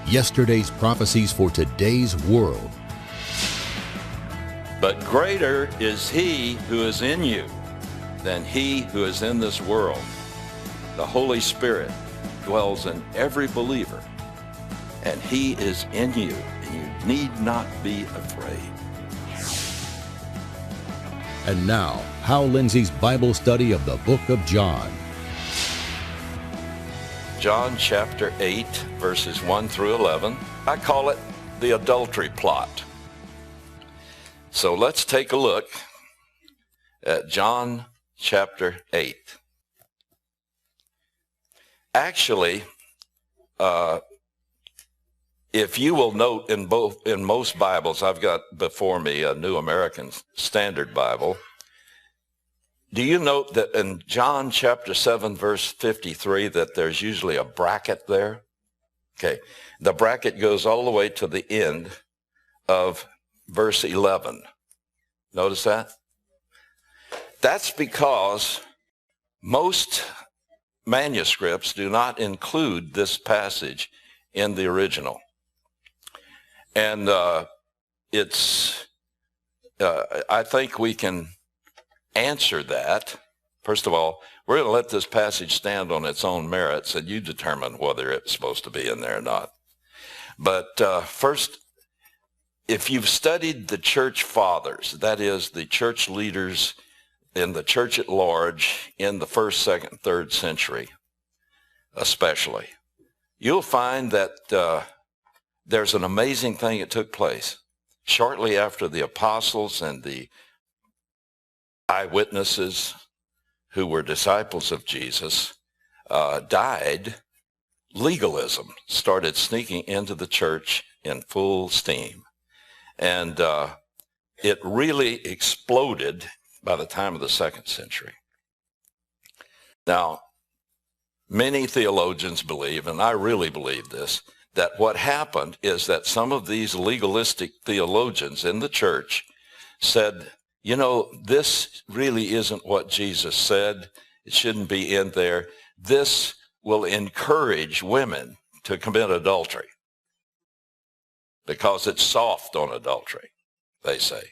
Yesterday's prophecies for today's world. But greater is he who is in you than he who is in this world. The Holy Spirit dwells in every believer, and he is in you, and you need not be afraid. And now, Hal Lindsey's Bible study of the book of John. John chapter 8, verses 1 through 11. I call it the adultery plot. So let's take a look at John chapter 8. Actually, if you will note in most Bibles, I've got before me a New American Standard Bible. Do you note that in John chapter 7, verse 53, that there's usually a bracket there? Okay, the bracket goes all the way to the end of verse 11. Notice that? That's because most manuscripts do not include this passage in the original. And I think we can answer that. First of all, we're going to let this passage stand on its own merits, and you determine whether it's supposed to be in there or not. But first, if you've studied the church fathers, that is, the church leaders in the church at large in the 1st, 2nd, 3rd century especially, you'll find that there's an amazing thing that took place. Shortly after the apostles and the eyewitnesses who were disciples of Jesus died, legalism started sneaking into the church in full steam. And it really exploded by the time of the 2nd century. Now, many theologians believe, and I really believe this, that what happened is that some of these legalistic theologians in the church said, you know, this really isn't what Jesus said. It shouldn't be in there. This will encourage women to commit adultery because it's soft on adultery, they say.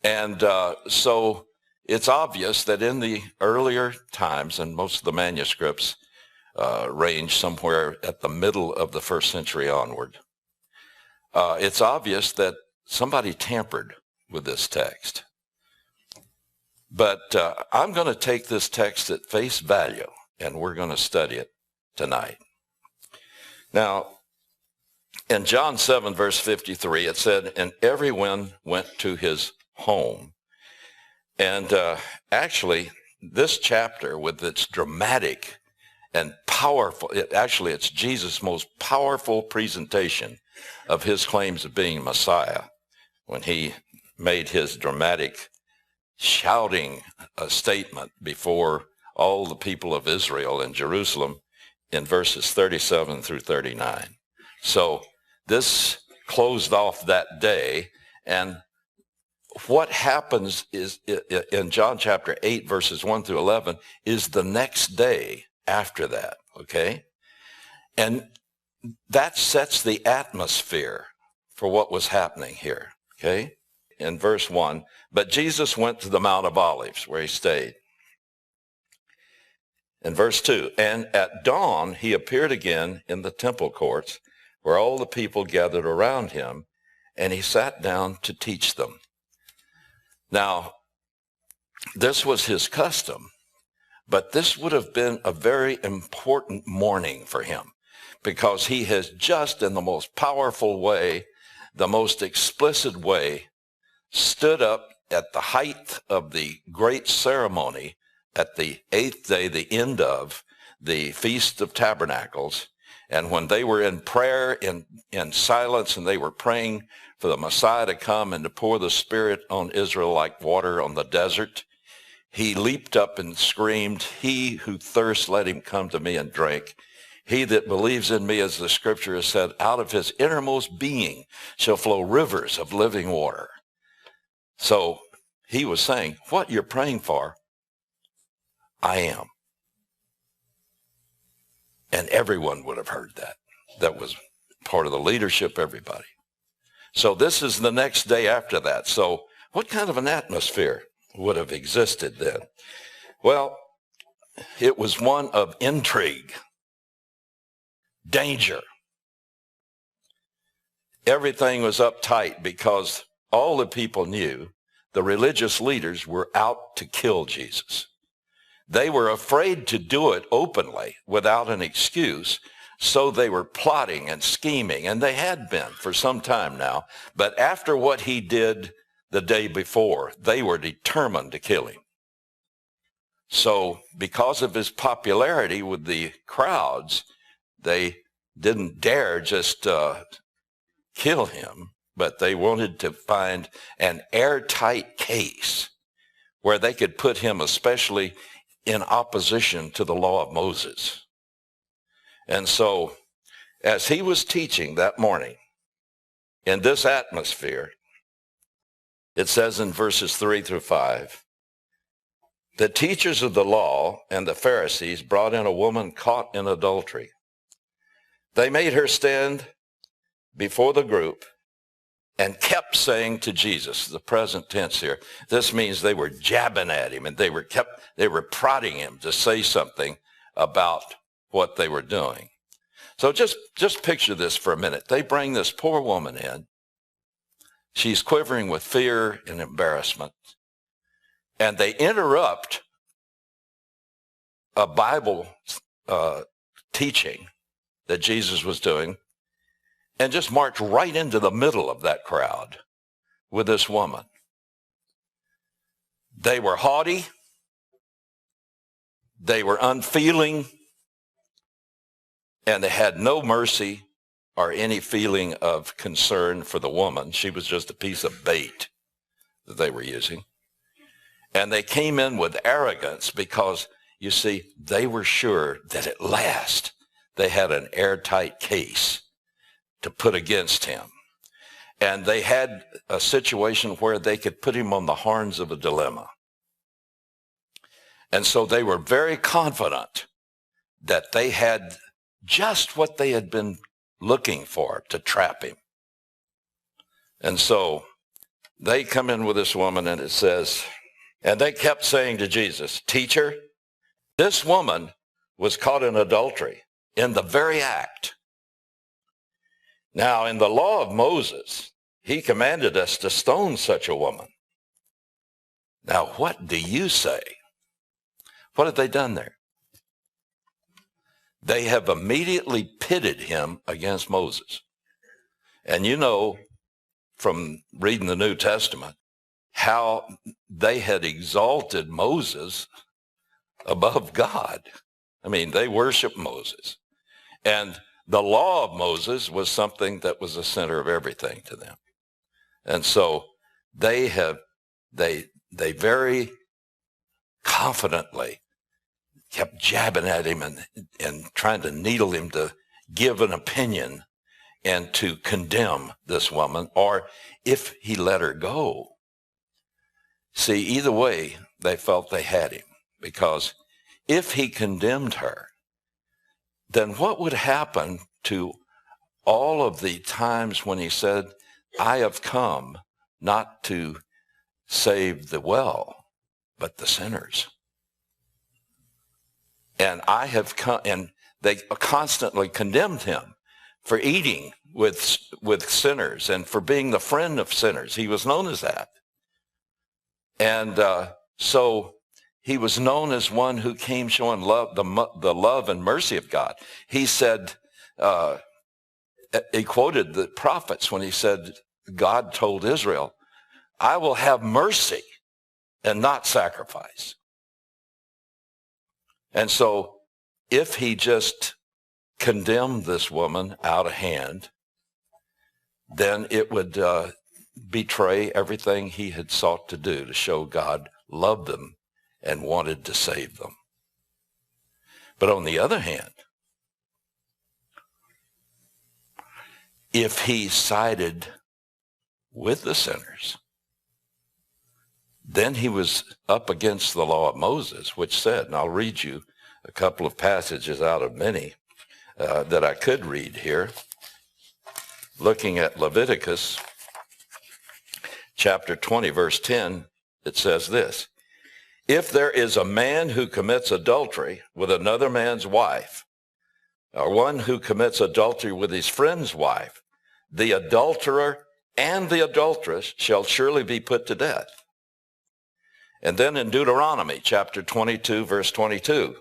And so it's obvious that in the earlier times, and most of the manuscripts range somewhere at the middle of the 1st century onward, it's obvious that somebody tampered with this text. But I'm going to take this text at face value, and we're going to study it tonight. Now, in John 7, verse 53, it said, and everyone went to his home. And actually, this chapter, with its dramatic and powerful, it's Jesus' most powerful presentation of his claims of being Messiah, when he made his dramatic shouting statement before all the people of Israel in Jerusalem in verses 37 through 39. So this closed off that day, and what happens is in John chapter 8, verses 1 through 11, is the next day after that, okay? And that sets the atmosphere for what was happening here, okay? In verse 1, but Jesus went to the Mount of Olives where he stayed. In verse 2, and at dawn he appeared again in the temple courts where all the people gathered around him, and he sat down to teach them. Now, this was his custom, but this would have been a very important morning for him because he has just in the most powerful way, the most explicit way, stood up at the height of the great ceremony at the 8th day, the end of the Feast of Tabernacles. And when they were in prayer, in silence, and they were praying for the Messiah to come and to pour the Spirit on Israel like water on the desert, he leaped up and screamed, he who thirsts, let him come to me and drink. He that believes in me, as the scripture has said, out of his innermost being shall flow rivers of living water. So he was saying, what you're praying for, I am. And everyone would have heard that. that was part of the leadership, everybody. So this is the next day after that. So what kind of an atmosphere would have existed then? Well, it was one of intrigue, danger. Everything was uptight because all the people knew the religious leaders were out to kill Jesus. They were afraid to do it openly without an excuse, so they were plotting and scheming, and they had been for some time now. But after what he did the day before, they were determined to kill him. So because of his popularity with the crowds, they didn't dare just kill him, but they wanted to find an airtight case where they could put him especially in opposition to the law of Moses. And so as he was teaching that morning in this atmosphere, it says in verses 3 through 5, the teachers of the law and the Pharisees brought in a woman caught in adultery. They made her stand before the group and kept saying to Jesus, the present tense here, this means they were jabbing at him and they were prodding him to say something about what they were doing. So just picture this for a minute. They bring this poor woman in. She's quivering with fear and embarrassment. And they interrupt a Bible teaching that Jesus was doing and just march right into the middle of that crowd with this woman. They were haughty. They were unfeeling. And they had no mercy or any feeling of concern for the woman. She was just a piece of bait that they were using. And they came in with arrogance because, you see, they were sure that at last they had an airtight case to put against him. And they had a situation where they could put him on the horns of a dilemma. And so they were very confident that they had just what they had been looking for to trap him. And so they come in with this woman, and it says, and they kept saying to Jesus, Teacher, this woman was caught in adultery in the very act. Now, in the law of Moses, he commanded us to stone such a woman. Now, what do you say? What have they done there? They have immediately pitted him against Moses. And you know from reading the New Testament how they had exalted Moses above God. I mean, they worshiped Moses. And the law of Moses was something that was the center of everything to them. And so they very confidently kept jabbing at him and trying to needle him to give an opinion and to condemn this woman, or if he let her go. See, either way, they felt they had him, because if he condemned her, then what would happen to all of the times when he said, I have come not to save the well, but the sinners. And I have come, and they constantly condemned him for eating with sinners and for being the friend of sinners. He was known as that. And so he was known as one who came showing love, the love and mercy of God. He said, he quoted the prophets when he said, God told Israel, I will have mercy and not sacrifice. And so if he just condemned this woman out of hand, then it would betray everything he had sought to do to show God loved them and wanted to save them. But on the other hand, if he sided with the sinners, then he was up against the law of Moses, which said, and I'll read you a couple of passages out of many, that I could read here. Looking at Leviticus chapter 20, verse 10, it says this: if there is a man who commits adultery with another man's wife, or one who commits adultery with his friend's wife, the adulterer and the adulteress shall surely be put to death. And then in Deuteronomy chapter 22, verse 22,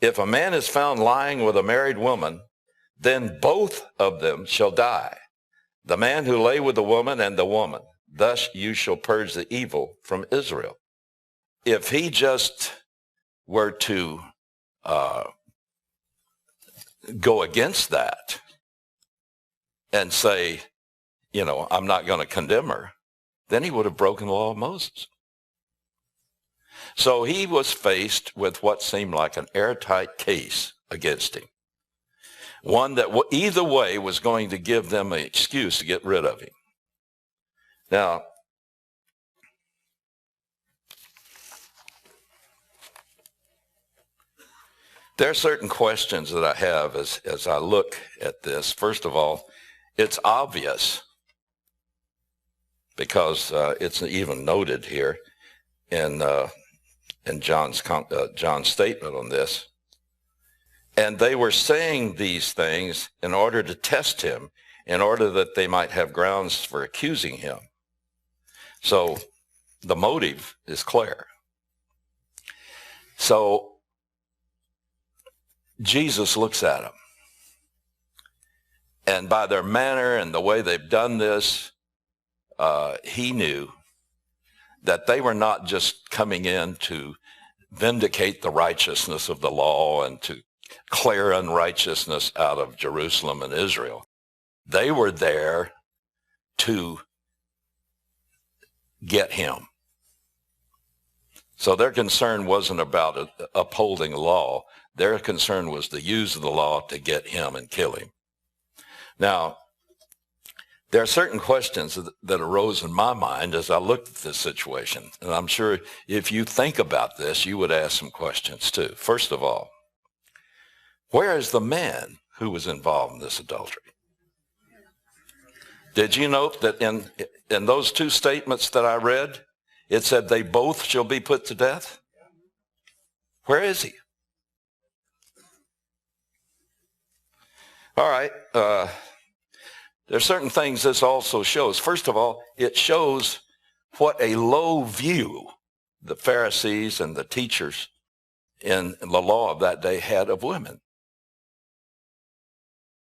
if a man is found lying with a married woman, then both of them shall die, the man who lay with the woman and the woman. Thus you shall purge the evil from Israel. If he just were to go against that and say, I'm not going to condemn her, then he would have broken the law of Moses. So he was faced with what seemed like an airtight case against him. One that either way was going to give them an excuse to get rid of him. Now, there are certain questions that I have as I look at this. First of all, it's obvious, because it's even noted here in John's statement on this. And they were saying these things in order to test him, in order that they might have grounds for accusing him. So the motive is clear. So Jesus looks at them, and by their manner and the way they've done this, he knew that they were not just coming in to vindicate the righteousness of the law and to clear unrighteousness out of Jerusalem and Israel. They were there to get him. So their concern wasn't about upholding law. Their concern was to use the law to get him and kill him. Now, there are certain questions that arose in my mind as I looked at this situation. And I'm sure if you think about this, you would ask some questions too. First of all, where is the man who was involved in this adultery? Did you note that in those two statements that I read, it said they both shall be put to death? Where is he? All right. There are certain things this also shows. First of all, it shows what a low view the Pharisees and the teachers in the law of that day had of women.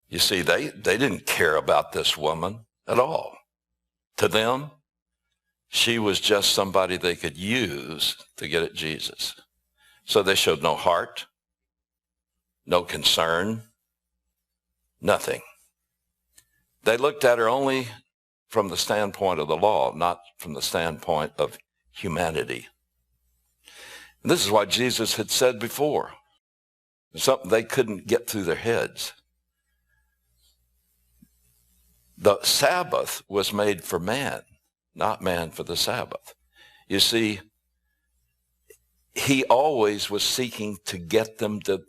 You see, they didn't care about this woman at all. To them, she was just somebody they could use to get at Jesus. So they showed no heart, no concern, nothing. They looked at her only from the standpoint of the law, not from the standpoint of humanity. And this is why Jesus had said before, something they couldn't get through their heads. The Sabbath was made for man, not man for the Sabbath. You see, he always was seeking to get them to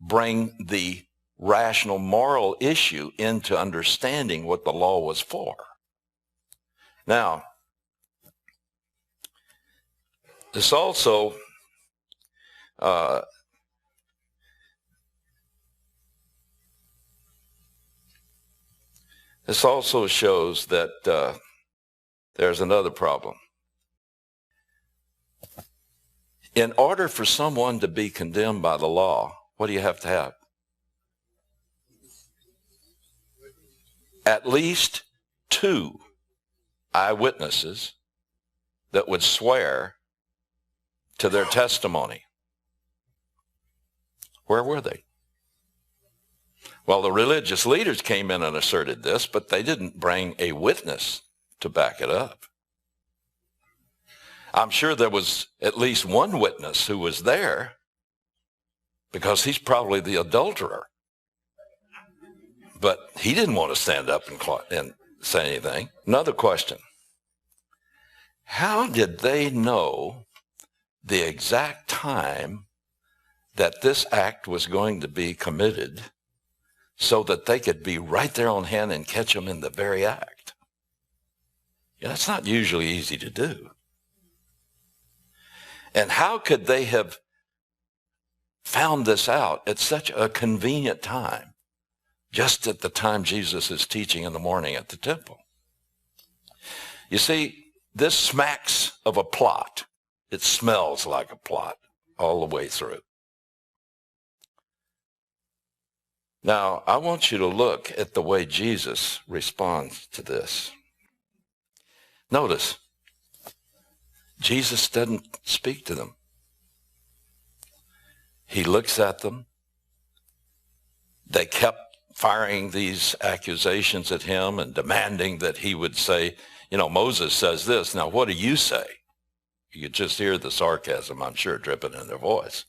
bring the rational moral issue into understanding what the law was for. Now, this also shows that there's another problem. In order for someone to be condemned by the law, what do you have to have? At least 2 eyewitnesses that would swear to their testimony. Where were they? Well, the religious leaders came in and asserted this, but they didn't bring a witness to back it up. I'm sure there was at least one witness who was there, because he's probably the adulterer. But he didn't want to stand up and say anything. Another question. How did they know the exact time that this act was going to be committed so that they could be right there on hand and catch them in the very act. Yeah, that's not usually easy to do. And how could they have found this out at such a convenient time, just at the time Jesus is teaching in the morning at the temple? You see, this smacks of a plot. It smells like a plot all the way through. Now, I want you to look at the way Jesus responds to this. Notice, Jesus doesn't speak to them. He looks at them. They kept firing these accusations at him and demanding that he would say, you know, Moses says this. Now, what do you say? You could just hear the sarcasm, I'm sure, dripping in their voice.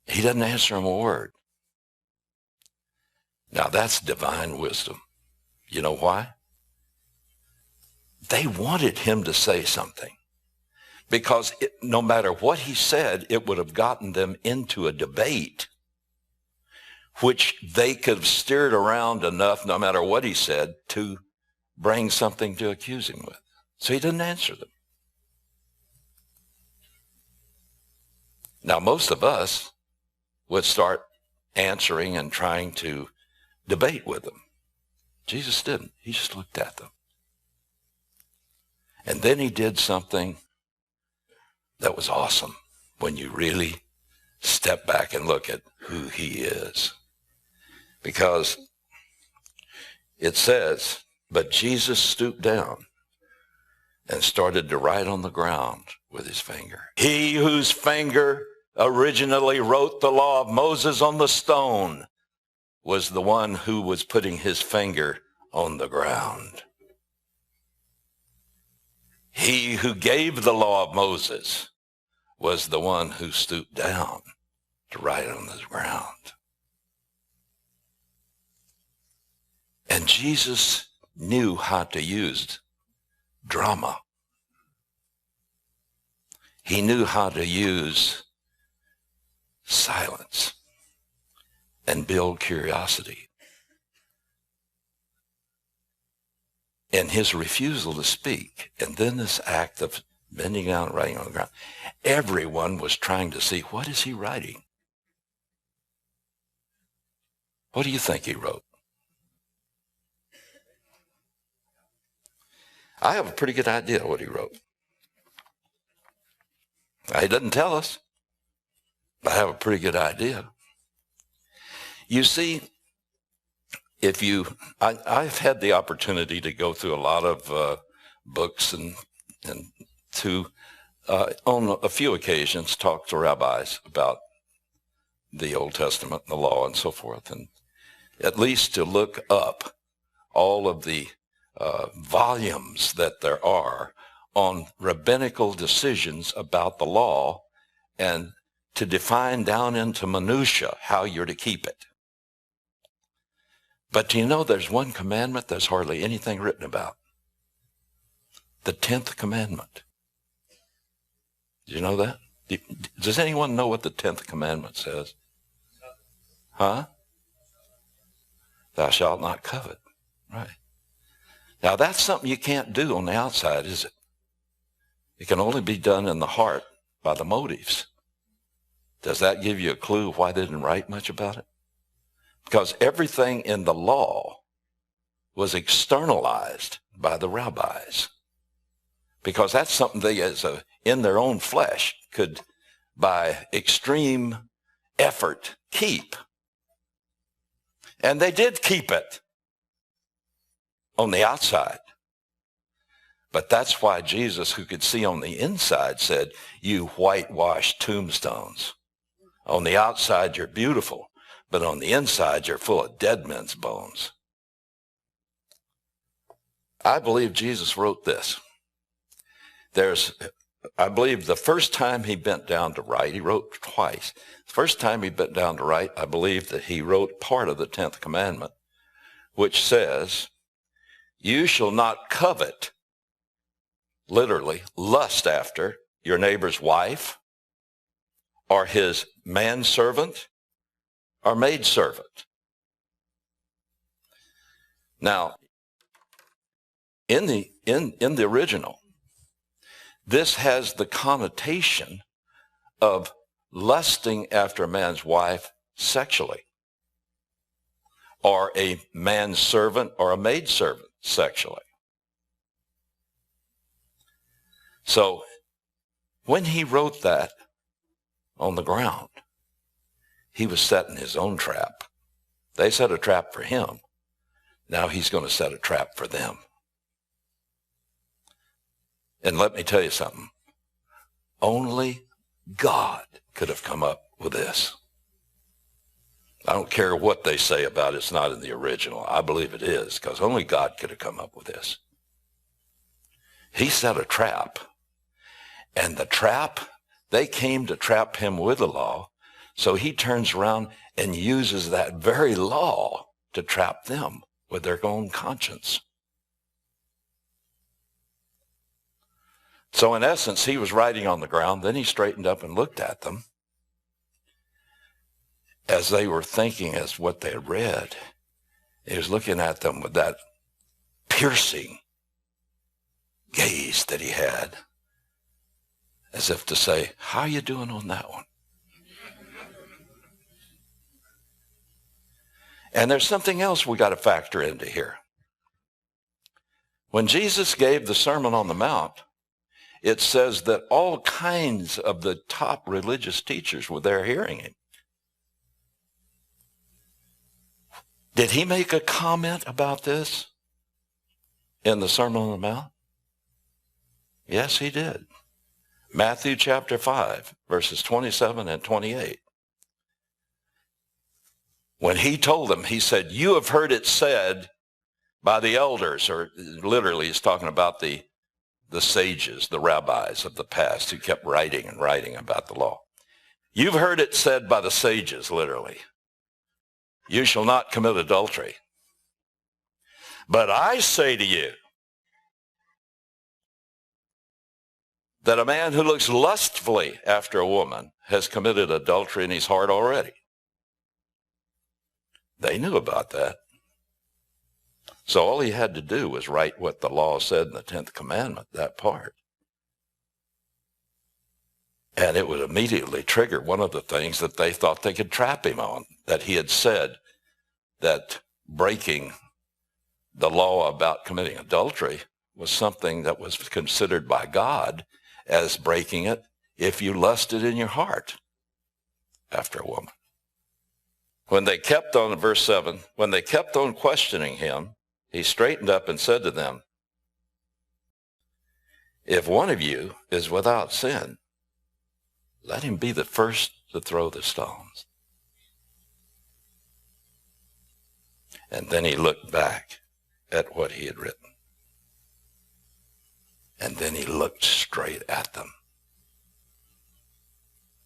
He doesn't answer them a word. Now, that's divine wisdom. You know why? They wanted him to say something, because no matter what he said, it would have gotten them into a debate, which they could have steered around enough, no matter what he said, to bring something to accuse him with. So he didn't answer them. Now, most of us would start answering and trying to debate with them. Jesus didn't. He just looked at them. And then he did something that was awesome when you really step back and look at who he is. Because it says, but Jesus stooped down and started to write on the ground with his finger. He whose finger originally wrote the law of Moses on the stone was the one who was putting his finger on the ground. He who gave the law of Moses was the one who stooped down to write on the ground. And Jesus knew how to use drama. He knew how to use silence and build curiosity. And his refusal to speak, and then this act of bending down and writing on the ground, everyone was trying to see, what is he writing? What do you think he wrote? I have a pretty good idea what he wrote. He doesn't tell us, but I have a pretty good idea. You see, I've had the opportunity to go through a lot of books and to, on a few occasions, talk to rabbis about the Old Testament and the law and so forth, and at least to look up all of the volumes that there are on rabbinical decisions about the law and to define down into minutia how you're to keep it. But do you know there's one commandment there's hardly anything written about? The 10th commandment. Do you know that? Does anyone know what the 10th commandment says? Huh? Thou shalt not covet. Right. Now that's something you can't do on the outside, is it? It can only be done in the heart by the motives. Does that give you a clue why they didn't write much about it? Because everything in the law was externalized by the rabbis. Because that's something they, in their own flesh, could, by extreme effort, keep. And they did keep it on the outside. But that's why Jesus, who could see on the inside, said, you whitewashed tombstones. On the outside, you're beautiful. But on the inside, you're full of dead men's bones. I believe Jesus wrote this. I believe the first time he bent down to write, he wrote twice. The first time he bent down to write, I believe that he wrote part of the 10th commandment, which says, you shall not covet, literally, lust after your neighbor's wife or his manservant or maidservant. Now, in the original, this has the connotation of lusting after a man's wife sexually, or a man's servant or a maidservant sexually. So when he wrote that on the ground, he was setting his own trap. They set a trap for him. Now he's going to set a trap for them. And let me tell you something. Only God could have come up with this. I don't care what they say about it's not in the original. I believe it is, because only God could have come up with this. He set a trap. And the trap, they came to trap him with the law. So he turns around and uses that very law to trap them with their own conscience. So in essence, he was writing on the ground. Then he straightened up and looked at them as they were thinking as what they had read. He was looking at them with that piercing gaze that he had, as if to say, how are you doing on that one? And there's something else we got to factor into here. When Jesus gave the Sermon on the Mount, it says that all kinds of the top religious teachers were there hearing him. Did he make a comment about this in the Sermon on the Mount? Yes, he did. Matthew chapter 5, verses 27 and 28. When he told them, he said, you have heard it said by the elders, or literally he's talking about the sages, the rabbis of the past who kept writing and writing about the law. You've heard it said by the sages, literally, you shall not commit adultery. But I say to you that a man who looks lustfully after a woman has committed adultery in his heart already. They knew about that. So all he had to do was write what the law said in the 10th commandment, that part. And it would immediately trigger one of the things that they thought they could trap him on, that he had said that breaking the law about committing adultery was something that was considered by God as breaking it if you lusted in your heart after a woman. When they kept on, verse 7, when they kept on questioning him, he straightened up and said to them, if one of you is without sin, let him be the first to throw the stones. And then he looked back at what he had written. And then he looked straight at them.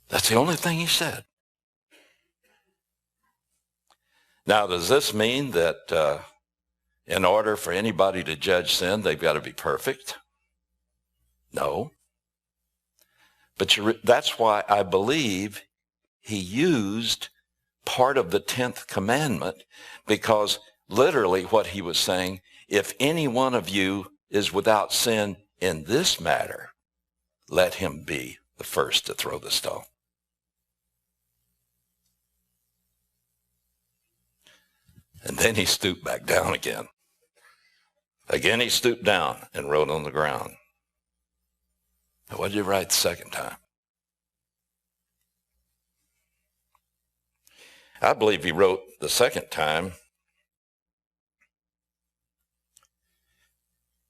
That's the only thing he said. Now, does this mean that in order for anybody to judge sin, they've got to be perfect? No. But that's why I believe he used part of the 10th commandment, because literally what he was saying, if any one of you is without sin in this matter, let him be the first to throw the stone. And then he stooped back down again. Again, he stooped down and wrote on the ground. Now, what did you write the second time? I believe he wrote the second time,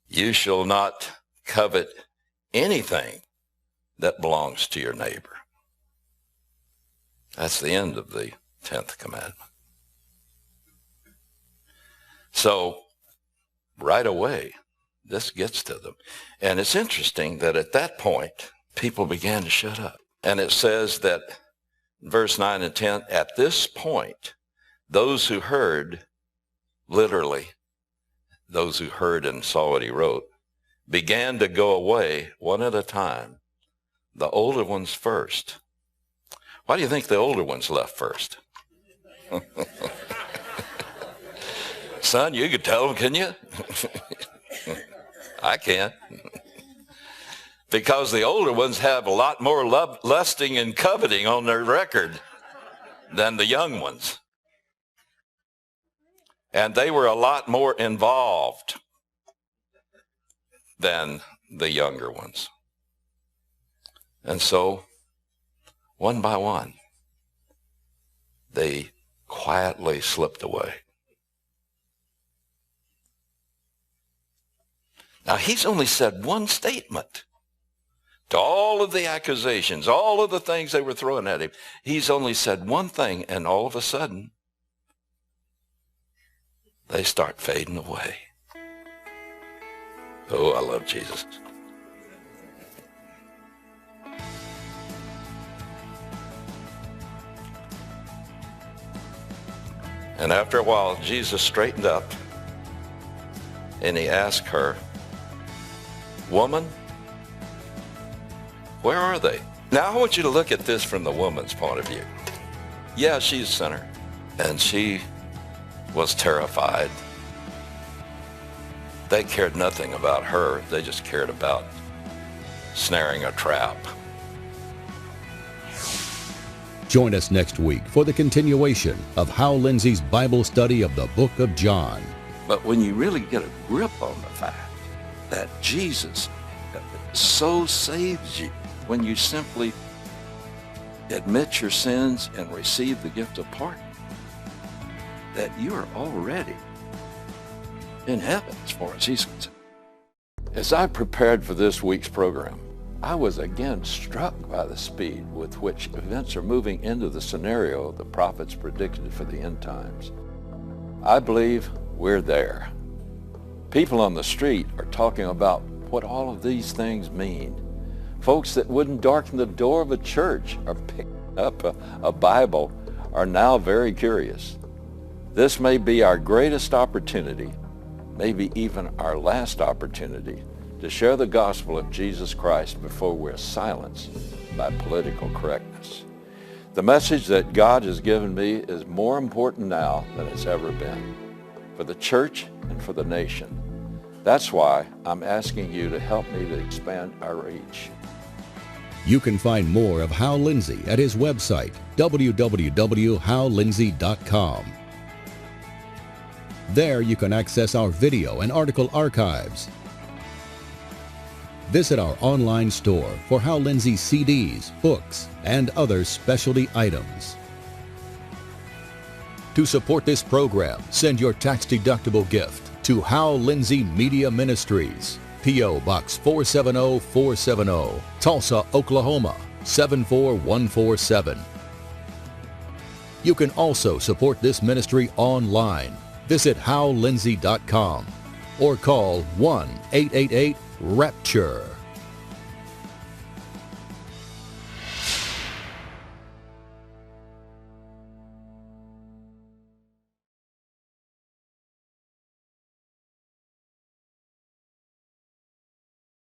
you shall not covet anything that belongs to your neighbor. That's the end of the 10th commandment. So right away, this gets to them. And it's interesting that at that point, people began to shut up. And it says that verse 9 and 10, at this point, those who heard, literally, those who heard and saw what he wrote, began to go away one at a time, the older ones first. Why do you think the older ones left first? Son, you could tell them, can you? I can't. Because the older ones have a lot more lusting and coveting on their record than the young ones. And they were a lot more involved than the younger ones. And so, one by one, they quietly slipped away. Now, he's only said one statement to all of the accusations, all of the things they were throwing at him. He's only said one thing, and all of a sudden, they start fading away. Oh, I love Jesus. And after a while, Jesus straightened up and he asked her, "Woman, where are they?" Now I want you to look at this from the woman's point of view. Yeah, she's a sinner, and she was terrified. They cared nothing about her. They just cared about snaring a trap. Join us next week for the continuation of Hal Lindsey's Bible study of the book of John. But when you really get a grip on the fact that Jesus so saves you, when you simply admit your sins and receive the gift of pardon, that you are already in heaven as far as he's concerned. As I prepared for this week's program, I was again struck by the speed with which events are moving into the scenario the prophets predicted for the end times. I believe we're there. People on the street are talking about what all of these things mean. Folks that wouldn't darken the door of a church or pick up a Bible are now very curious. This may be our greatest opportunity, maybe even our last opportunity, to share the gospel of Jesus Christ before we're silenced by political correctness. The message that God has given me is more important now than it's ever been, for the church and for the nation. That's why I'm asking you to help me to expand our reach. You can find more of Hal Lindsey at his website, www.hallindsey.com. There you can access our video and article archives. Visit our online store for Hal Lindsey CDs, books, and other specialty items. To support this program, send your tax-deductible gift to Hal Lindsey Media Ministries, P.O. Box 470470, Tulsa, Oklahoma 74147. You can also support this ministry online. Visit hallindsey.com or call 1-888-RAPTURE.